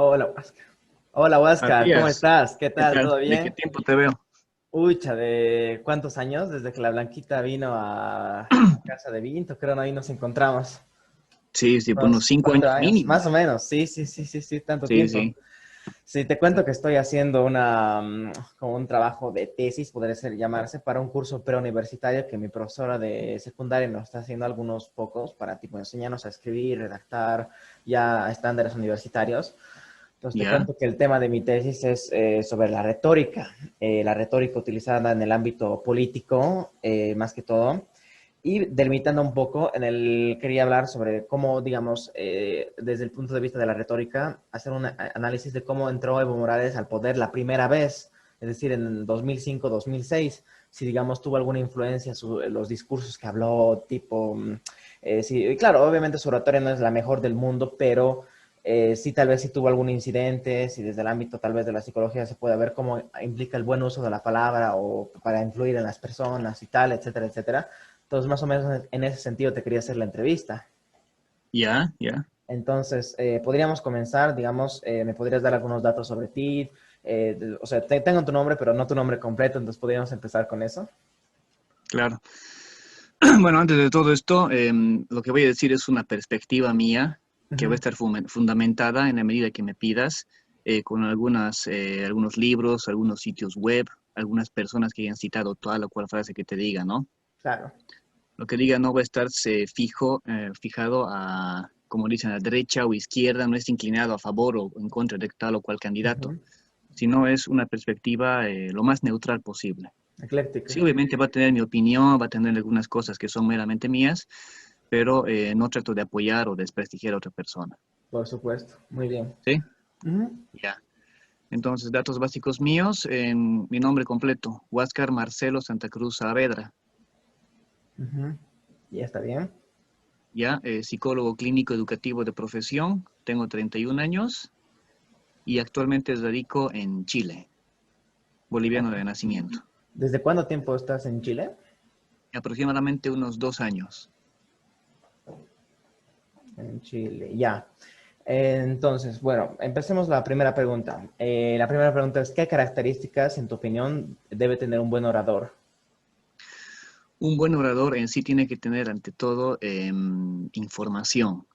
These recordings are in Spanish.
Hola, Oscar. Hola, Oscar, ¿cómo Matías, estás? ¿Qué ¿qué tal? tal? ¿Todo ¿De qué bien? tiempo te veo? Ucha, ¿de cuántos años? Desde que la Blanquita vino a casa de Vinto, creo, ¿no? Ahí nos encontramos. Sí, por unos Unos 5 años 4 años, mínimo. más o menos. Sí, sí, sí, sí, sí, tanto Sí, tiempo. sí. Sí, te cuento que estoy haciendo como un trabajo de tesis, podría ser llamarse, para un curso preuniversitario que mi profesora de secundaria nos está haciendo algunos pocos para, tipo, enseñarnos a escribir, redactar ya estándares universitarios. Entonces te ¿Ya? cuento que el tema de mi tesis es sobre la retórica utilizada en el ámbito político, más que todo, y delimitando un poco, quería hablar sobre cómo, digamos, desde el punto de vista de la retórica, hacer un análisis de cómo entró Evo Morales al poder la primera vez, es decir, en 2005-2006, si, digamos, tuvo alguna influencia los discursos que habló, tipo, sí, claro, obviamente su oratoria no es la mejor del mundo, pero sí, tal vez sí tuvo algún incidente, si desde el ámbito tal vez de la psicología se puede ver cómo implica el buen uso de la palabra o para influir en las personas y tal, etcétera, etcétera. Entonces, más o menos en ese sentido te quería hacer la entrevista. ¿Ya? ¿Ya? Entonces, podríamos comenzar, digamos, me podrías dar algunos datos sobre ti. O sea, tengo tu nombre, pero no tu nombre completo, entonces podríamos empezar con eso. Claro. Bueno, antes de todo esto, lo que voy a decir es una perspectiva mía que va a Ujú. estar fundamentada en la medida que me pidas, con algunos libros, algunos sitios web, algunas personas que hayan citado toda la cual frase que te diga, ¿no? Claro. Lo que diga no va a estarse fijado a, como dicen, a derecha o izquierda, no es inclinado a favor o en contra de tal o cual candidato, Ujú. sino es una perspectiva lo más neutral posible. Ecléctica, Sí, obviamente va a tener mi opinión, va a tener algunas cosas que son meramente mías, pero no trato de apoyar o desprestigiar a otra persona. por supuesto. Muy bien. ¿Sí? Ujú. Ya. Entonces, datos básicos míos, en mi nombre completo, Huáscar Marcelo Santa Cruz Saavedra. Ujú. Ya está bien. Ya, psicólogo clínico educativo de profesión, tengo 31 años y actualmente radico en Chile, boliviano de nacimiento. ¿Desde cuánto tiempo estás en Chile? Aproximadamente unos 2 años. En Chile, ya. Entonces, bueno, empecemos la primera pregunta. La primera pregunta es, ¿qué características, en tu opinión, debe tener un buen orador? Un buen orador en sí tiene que tener ante todo información.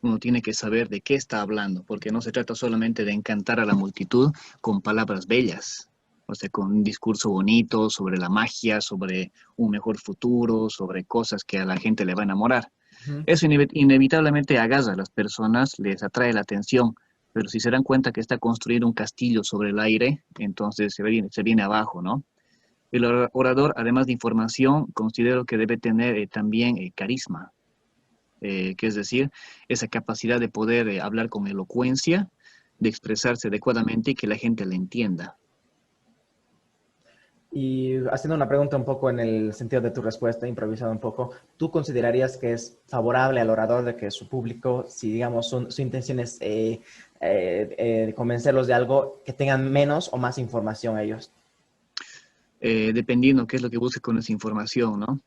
Uno tiene que saber de qué está hablando, porque no se trata solamente de encantar a la multitud con palabras bellas, o sea, con un discurso bonito sobre la magia, sobre un mejor futuro, sobre cosas que a la gente le va a enamorar. Ujú. Eso inevitablemente agarra a las personas, les atrae la atención, pero si se dan cuenta que está construido un castillo sobre el aire, entonces se viene abajo, ¿no? El orador, además de información, considero que debe tener también carisma, que es decir, esa capacidad de poder hablar con elocuencia, de expresarse adecuadamente y que la gente le entienda. Y haciendo una pregunta un poco en el sentido de tu respuesta, improvisado un poco, ¿tú considerarías que es favorable al orador de que su público, si digamos su intención es convencerlos de algo, que tengan menos o más información ellos? Dependiendo qué es lo que busque con esa información, ¿no?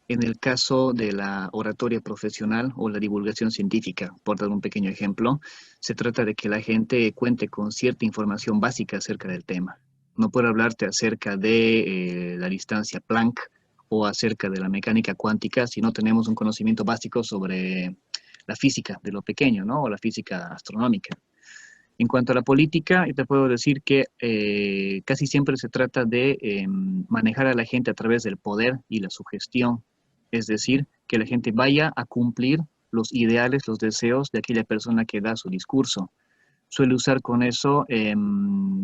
En el caso de la oratoria profesional o la divulgación científica, por dar un pequeño ejemplo, se trata de que la gente cuente con cierta información básica acerca del tema. No puedo hablarte acerca de la distancia Planck o acerca de la mecánica cuántica si no tenemos un conocimiento básico sobre la física de lo pequeño, ¿no? O la física astronómica. En cuanto a la política, te puedo decir que casi siempre se trata de manejar a la gente a través del poder y la sugestión, es decir, que la gente vaya a cumplir los ideales, los deseos de aquella persona que da su discurso. Suele usar con eso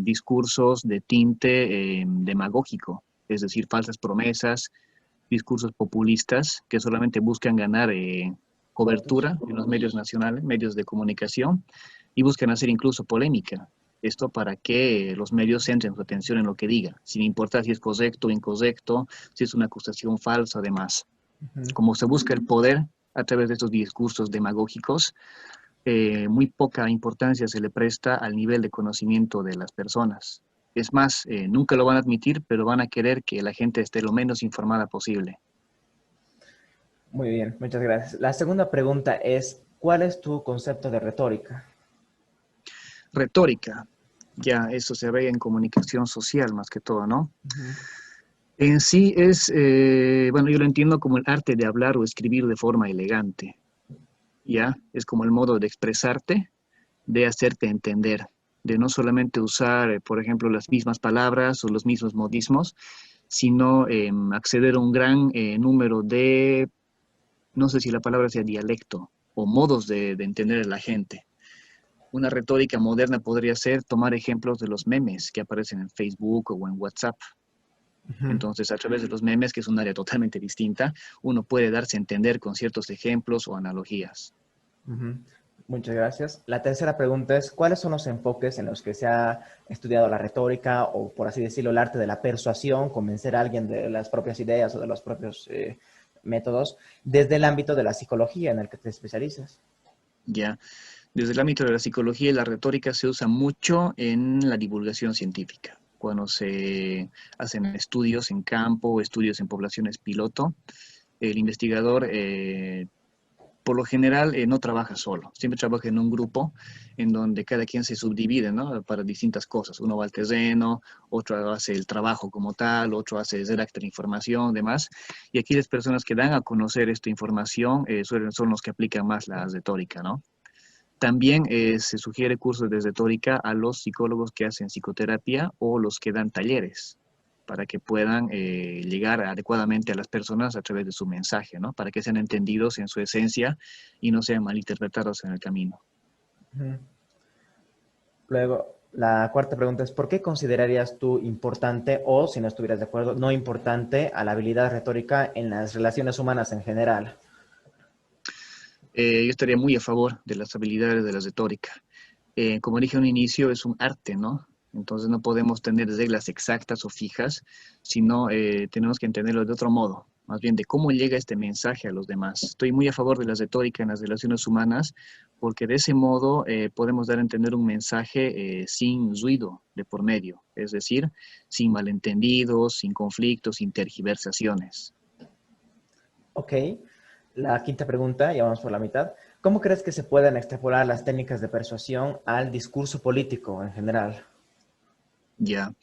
discursos de tinte demagógico, es decir, falsas promesas, discursos populistas que solamente buscan ganar Votos. cobertura en los medios nacionales, medios de comunicación, y buscan hacer incluso polémica. Esto para que los medios centren su atención en lo que diga, sin importar si es correcto o incorrecto, si es una acusación falsa, además. Ujú. Como se busca el poder a través de estos discursos demagógicos, muy poca importancia se le presta al nivel de conocimiento de las personas. Es más, nunca lo van a admitir, pero van a querer que la gente esté lo menos informada posible. Muy bien, muchas gracias. La segunda pregunta es, ¿cuál es tu concepto de retórica? Retórica, ya eso se ve en comunicación social más que todo, ¿no? Ujú. En sí es, bueno, yo lo entiendo como el arte de hablar o escribir de forma elegante, ¿ya? Es como el modo de expresarte, de hacerte entender, de no solamente usar, por ejemplo, las mismas palabras o los mismos modismos, sino acceder a un gran número de, no sé si la palabra sea dialecto o modos de entender a la gente. Una retórica moderna podría ser tomar ejemplos de los memes que aparecen en Facebook o en WhatsApp. Ujú. Entonces, a través de los memes, que es un área totalmente distinta, uno puede darse a entender con ciertos ejemplos o analogías. Ujú. Muchas gracias. La tercera pregunta es, ¿cuáles son los enfoques en los que se ha estudiado la retórica o, por así decirlo, el arte de la persuasión, convencer a alguien de las propias ideas o de los propios métodos, desde el ámbito de la psicología en el que te especializas? Ya, desde el ámbito de la psicología, la retórica se usa mucho en la divulgación científica, cuando se hacen estudios en campo, estudios en poblaciones piloto. El investigador por lo general no trabaja solo, siempre trabaja en un grupo en donde cada quien se subdivide, ¿no? Para distintas cosas. Uno va al terreno, otro hace el trabajo como tal, otro hace redactar información, demás. Y aquí las personas que dan a conocer esta información son los que aplican más la retórica, ¿no? También se sugiere cursos de retórica a los psicólogos que hacen psicoterapia o los que dan talleres para que puedan llegar adecuadamente a las personas a través de su mensaje, ¿no? Para que sean entendidos en su esencia y no sean malinterpretados en el camino. Ujú. Luego, la cuarta pregunta es, ¿por qué considerarías tú importante o, si no estuvieras de acuerdo, no importante a la habilidad retórica en las relaciones humanas en general? Yo estaría muy a favor de las habilidades de la retórica. Como dije a un inicio, es un arte, ¿no? Entonces no podemos tener reglas exactas o fijas, sino tenemos que entenderlo de otro modo, más bien de cómo llega este mensaje a los demás. Estoy muy a favor de la retórica en las relaciones humanas, porque de ese modo podemos dar a entender un mensaje sin ruido de por medio, es decir, sin malentendidos, sin conflictos, sin tergiversaciones. Ok. La quinta pregunta, ya vamos por la mitad. ¿Cómo crees que se pueden extrapolar las técnicas de persuasión al discurso político en general? Ya,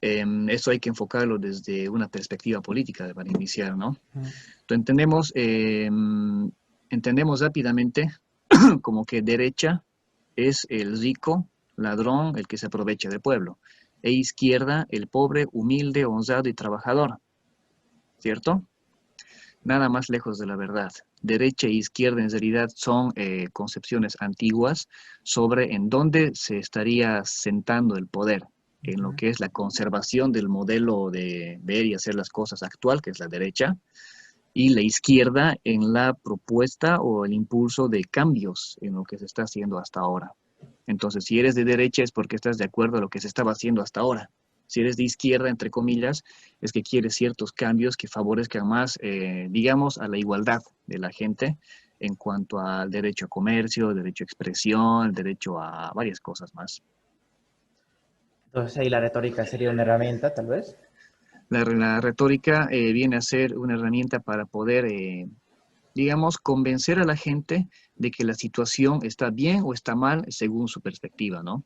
eso hay que enfocarlo desde una perspectiva política para iniciar, ¿no? Ujú. Entonces, entendemos rápidamente como que derecha es el rico, ladrón, el que se aprovecha del pueblo, e izquierda el pobre, humilde, honrado y trabajador, ¿cierto? Nada más lejos de la verdad. Derecha e izquierda en realidad son concepciones antiguas sobre en dónde se estaría sentando el poder, en lo Ujú. que es la conservación del modelo de ver y hacer las cosas actual, que es la derecha, y la izquierda en la propuesta o el impulso de cambios en lo que se está haciendo hasta ahora. Entonces, si eres de derecha es porque estás de acuerdo a lo que se estaba haciendo hasta ahora. Si eres de izquierda, entre comillas, es que quieres ciertos cambios que favorezcan más, digamos, a la igualdad de la gente en cuanto al derecho a comercio, derecho a expresión, derecho a varias cosas más. Entonces ahí la retórica sería una herramienta, tal vez. La retórica viene a ser una herramienta para poder digamos, convencer a la gente de que la situación está bien o está mal según su perspectiva, ¿no?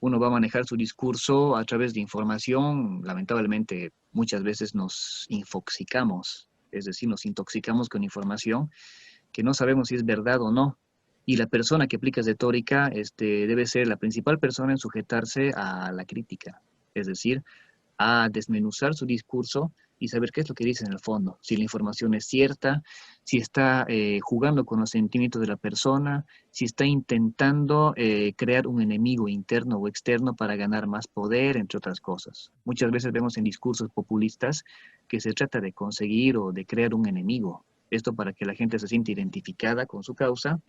Uno va a manejar su discurso a través de información, lamentablemente muchas veces nos infoxicamos, es decir, nos intoxicamos con información que no sabemos si es verdad o no. Y la persona que aplica retórica debe ser la principal persona en sujetarse a la crítica, es decir, a desmenuzar su discurso y saber qué es lo que dice en el fondo, si la información es cierta, si está jugando con los sentimientos de la persona, si está intentando crear un enemigo interno o externo para ganar más poder, entre otras cosas. Muchas veces vemos en discursos populistas que se trata de conseguir o de crear un enemigo. Esto para que la gente se sienta identificada con su causa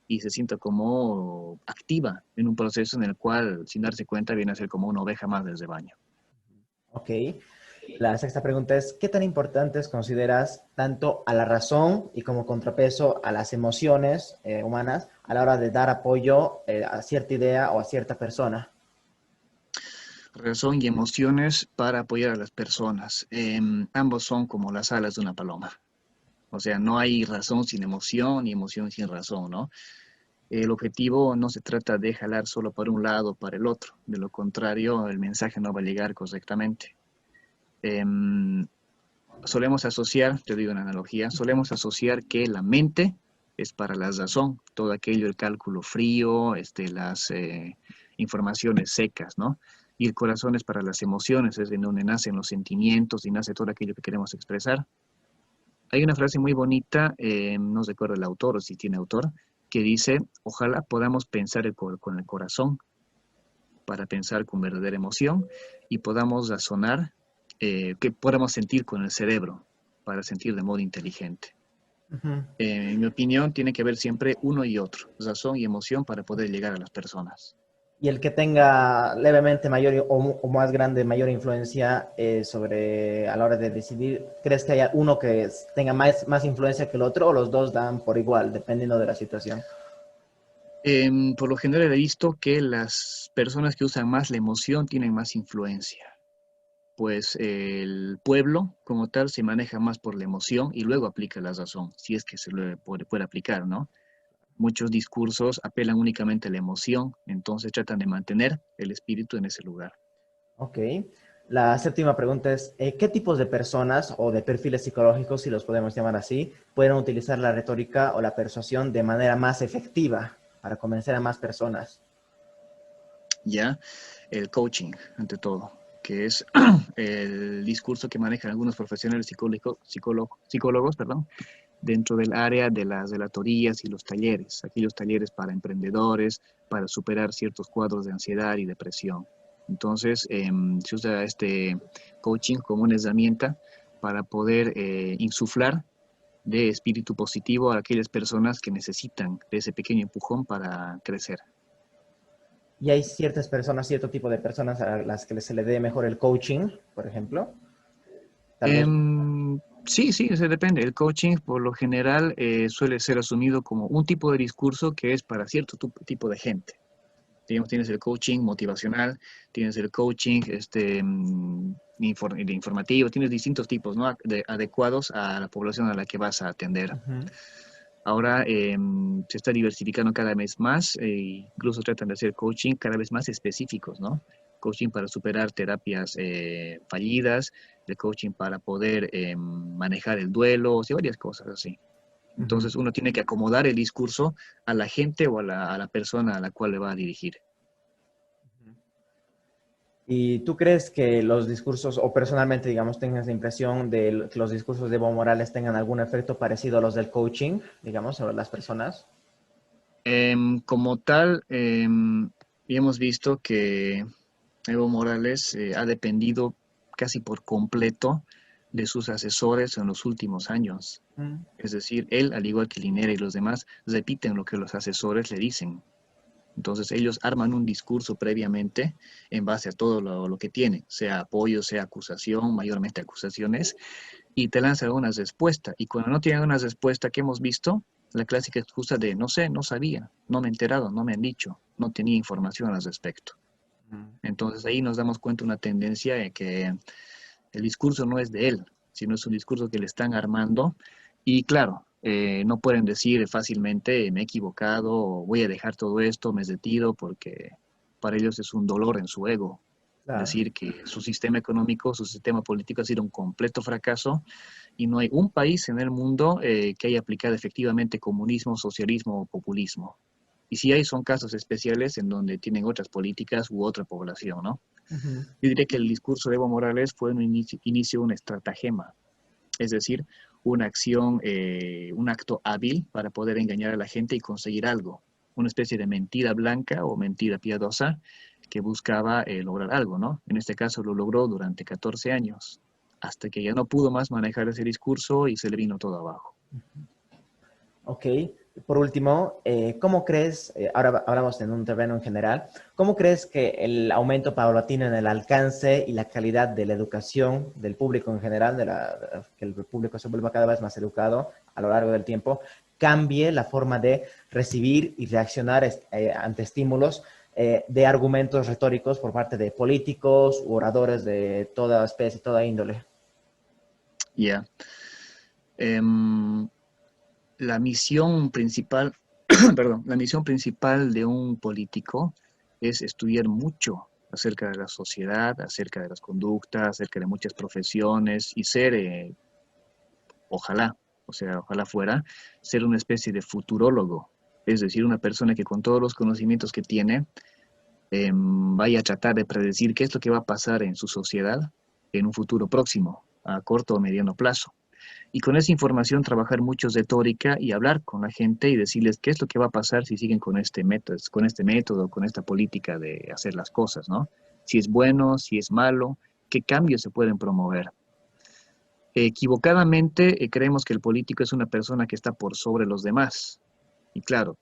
y se sienta como activa en un proceso en el cual, sin darse cuenta, viene a ser como una oveja más del rebaño. Ok. La sexta pregunta es, ¿qué tan importantes consideras tanto a la razón y como contrapeso a las emociones humanas a la hora de dar apoyo a cierta idea o a cierta persona? Razón y emociones para apoyar a las personas. Ambos son como las alas de una paloma. O sea, no hay razón sin emoción ni emoción sin razón, ¿no? El objetivo no se trata de jalar solo para un lado o para el otro. De lo contrario, el mensaje no va a llegar correctamente. Em, Solemos asociar, te digo una analogía, solemos asociar que la mente es para la razón, todo aquello, el cálculo frío, las informaciones secas, ¿no? Y el corazón es para las emociones, es de donde nacen los sentimientos y nace todo aquello que queremos expresar. Hay una frase muy bonita, no recuerdo el autor o si tiene autor, que dice, ojalá podamos pensar con el corazón para pensar con verdadera emoción y podamos razonar, que podamos sentir con el cerebro para sentir de modo inteligente. Ujú. En mi opinión, tiene que haber siempre uno y otro, razón y emoción para poder llegar a las personas. Y el que tenga levemente mayor o más grande, mayor influencia sobre a la hora de decidir, ¿crees que haya uno que tenga más influencia que el otro o los dos dan por igual, dependiendo de la situación? Por lo general he visto que las personas que usan más la emoción tienen más influencia, pues el pueblo como tal se maneja más por la emoción y luego aplica la razón, si es que se le puede aplicar, ¿no? Muchos discursos apelan únicamente a la emoción, entonces tratan de mantener el espíritu en ese lugar. Ok. La séptima pregunta es, ¿qué tipos de personas o de perfiles psicológicos, si los podemos llamar así, pueden utilizar la retórica o la persuasión de manera más efectiva para convencer a más personas? Ya, el coaching, ante todo, que es el discurso que manejan algunos profesionales psicólogos, perdón, dentro del área de las relatorías y los talleres, aquellos talleres para emprendedores, para superar ciertos cuadros de ansiedad y depresión. Entonces, se usa este coaching como una herramienta para poder insuflar de espíritu positivo a aquellas personas que necesitan de ese pequeño empujón para crecer. Y hay ciertas personas, cierto tipo de personas a las que se le dé mejor el coaching, por ejemplo. Tal vez. Sí, sí, se depende. El coaching por lo general suele ser asumido como un tipo de discurso que es para cierto tipo de gente. Digamos, tienes el coaching motivacional, tienes el coaching informativo, tienes distintos tipos, ¿no? Adecuados a la población a la que vas a atender. Ujú. Ahora se está diversificando cada vez más, incluso tratan de hacer coaching cada vez más específicos, ¿no? Coaching para superar terapias fallidas, de coaching para poder manejar el duelo, y varias cosas así. Ujú. Entonces uno tiene que acomodar el discurso a la gente o a la persona a la cual le va a dirigir. ¿Y tú crees que los discursos, o personalmente, digamos, tengas la impresión de que los discursos de Evo Morales tengan algún efecto parecido a los del coaching, digamos, sobre las personas? Como tal, hemos visto que Evo Morales ha dependido casi por completo de sus asesores en los últimos años. Mm. Es decir, él, al igual que Linera y los demás, repiten lo que los asesores le dicen. Entonces ellos arman un discurso previamente en base a todo lo que tienen, sea apoyo, sea acusación, mayormente acusaciones, y te lanzan una respuesta. Y cuando no tienen una respuesta que hemos visto, la clásica excusa de no sé, no sabía, no me he enterado, no me han dicho, no tenía información al respecto. Mm. Entonces ahí nos damos cuenta una tendencia de que el discurso no es de él, sino es un discurso que le están armando. Y claro, no pueden decir fácilmente me he equivocado, o voy a dejar todo esto, me retiro, porque para ellos es un dolor en su ego. Claro. Decir que su sistema económico, su sistema político ha sido un completo fracaso y no hay un país en el mundo que haya aplicado efectivamente comunismo, socialismo o populismo. Y si hay, son casos especiales en donde tienen otras políticas u otra población, ¿no? Ujú. Yo diría que el discurso de Evo Morales fue un inicio, un estratagema, es decir, una acción, un acto hábil para poder engañar a la gente y conseguir algo, una especie de mentira blanca o mentira piadosa que buscaba lograr algo, ¿no? En este caso lo logró durante 14 años, hasta que ya no pudo más manejar ese discurso y se le vino todo abajo. Ok. Por último, ¿cómo crees, ahora hablamos en un terreno en general, cómo crees que el aumento paulatino en el alcance y la calidad de la educación del público en general, que el público se vuelva cada vez más educado a lo largo del tiempo, cambie la forma de recibir y reaccionar ante estímulos de argumentos retóricos por parte de políticos u oradores de toda especie, toda índole? Ya. Em, la misión principal perdón, la misión principal de un político es estudiar mucho acerca de la sociedad, acerca de las conductas, acerca de muchas profesiones y ser, ojalá, o sea, ojalá fuera, ser una especie de futurólogo, es decir, una persona que con todos los conocimientos que tiene, vaya a tratar de predecir qué es lo que va a pasar en su sociedad en un futuro próximo, a corto o mediano plazo. Y con esa información trabajar mucho retórica y hablar con la gente y decirles qué es lo que va a pasar si siguen con este método, con esta política de hacer las cosas, ¿no? Si es bueno, si es malo, qué cambios se pueden promover. Equivocadamente creemos que el político es una persona que está por sobre los demás. Y claro,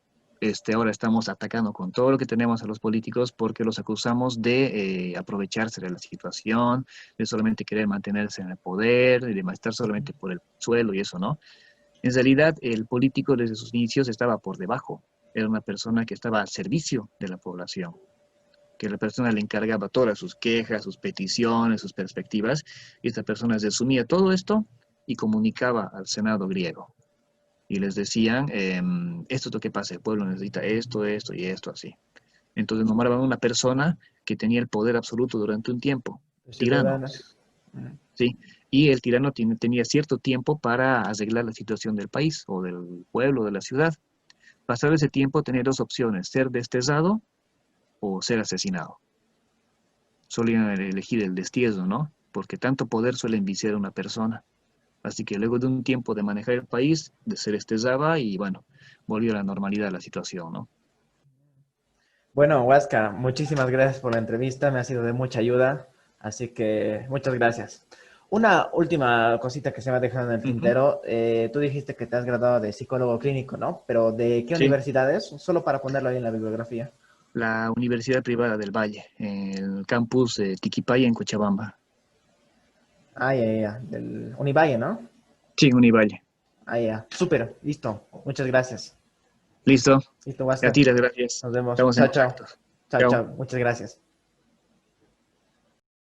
ahora estamos atacando con todo lo que tenemos a los políticos porque los acusamos de aprovecharse de la situación, de solamente querer mantenerse en el poder, y de estar solamente por el suelo y eso, ¿no? En realidad, el político desde sus inicios estaba por debajo. Era una persona que estaba al servicio de la población, que la persona le encargaba todas sus quejas, sus peticiones, sus perspectivas, y esta persona resumía todo esto y comunicaba al Senado griego. Y les decían, esto es lo que pasa, el pueblo necesita esto, esto y esto, así. Entonces nombraban una persona que tenía el poder absoluto durante un tiempo, Los tirano, ciudadanos. ¿sí? Y el tirano tenía cierto tiempo para arreglar la situación del país o del pueblo, de la ciudad. Pasado ese tiempo tenía dos opciones, ser desterrado o ser asesinado. Solían elegir el destierro, ¿no? Porque tanto poder suele enviciar a una persona. Así que luego de un tiempo de manejar el país, de ser desterraba y bueno, volvió a la normalidad la situación, ¿no? Bueno, Huasca, muchísimas gracias por la entrevista, me ha sido de mucha ayuda, así que muchas gracias. Una última cosita que se me ha dejado en el Ujú. tintero. Tú dijiste que te has graduado de psicólogo clínico, ¿no? Pero ¿de qué Sí, universidades? Solo para ponerlo ahí en la bibliografía. la Universidad Privada del Valle, el campus de Tiquipaya en Cochabamba. Ah, ya, ya, ya, del Univalle, ¿no? Sí, Univalle. Ah, ya, súper, listo. Muchas gracias. Listo. Listo, A Huasca. ti las gracias. Nos vemos. Estamos en Chao, chao. contacto. Chao, Chao. chao. Muchas gracias.